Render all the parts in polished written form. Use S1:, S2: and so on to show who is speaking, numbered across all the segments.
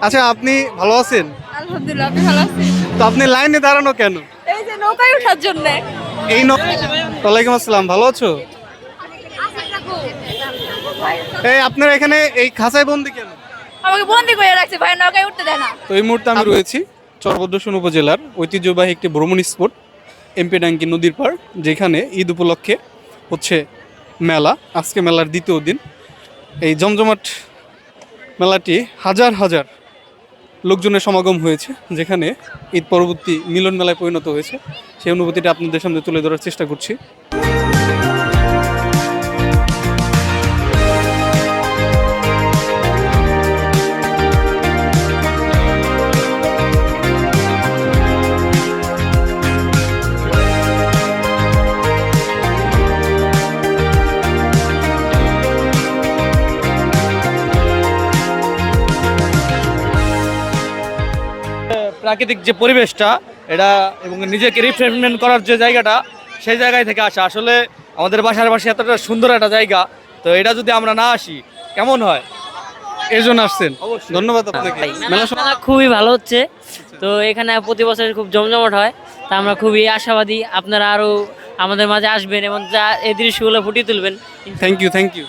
S1: আচ্ছা, আপনি ভালো আছেন?
S2: আলহামদুলিল্লাহ, আপনি ভালো আছেন?
S1: তো আপনি লাইনে দাঁড়ানো কেন?
S2: এই যে নৌকায় ওঠার জন্য।
S1: এই ওয়ালাইকুম আসসালাম, ভালো আছো? এই আপনার এখানে এই খাঁচায় বন্দি কেন?
S2: আমাকে বন্দি করে রাখছে ভাই, নৌকায় উঠতে দেয় না।
S1: তো এই মুহূর্তে আমি রয়েছি চরভদ্রসন উপজেলার ঐতিহ্যবাহী একটি ভ্রমণ স্পট এমপি ডাঙ্কি নদীর পাড়, যেখানে ঈদ উপলক্ষে হচ্ছে মেলা। আজকে মেলার দ্বিতীয় দিন। এই জমজমাট মেলাটি হাজার হাজার লোকজনের সমাগম হয়েছে, যেখানে ঈদ পরবর্তী মিলন মেলায় পরিণত হয়েছে। সেই অনুভূতিটা আপনাদের সামনে তুলে ধরার চেষ্টা করছি।
S3: প্রাকৃতিক যে পরিবেশটা এটা এবং নিজেকে রিফ্রেশমেন্ট করার যে জায়গাটা, সেই জায়গায় থেকে আসা। আসলে আমাদের বাসার পাশে এতটা সুন্দর একটা জায়গা, তো এটা যদি আমরা না আসি কেমন হয়?
S1: এই জন্য আসছেন,
S3: অবশ্যই।
S1: ধন্যবাদ আপনাকে। মেলা
S4: মেলা খুবই ভালো হচ্ছে। তো এখানে প্রতি বছর খুব জমজমাট হয়। তা আমরা খুবই আশাবাদী আপনারা আরো আমাদের মাঝে আসবেন এবং যা এই দৃশ্যগুলো ফুটিয়ে তুলবেন।
S1: Thank you, thank you.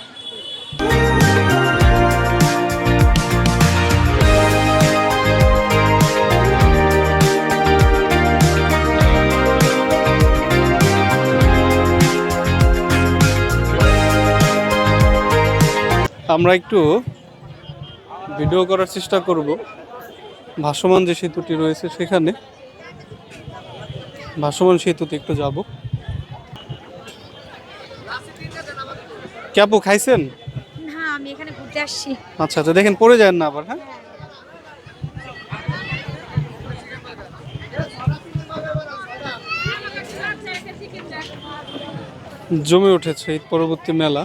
S1: আমরা একটু ভিডিও করার চেষ্টা করব ভাসমান যে সেতুটি রয়েছে সেখানে। ভাসমান সেতুতে একটু যাব। ক্যাপু খাইছেন?
S2: না, আমি এখানে ঘুরতে আসছি।
S1: আচ্ছা আচ্ছা, দেখেন পড়ে যায় না আবার। হ্যাঁ, জমে উঠেছে ঈদ পরবর্তী মেলা।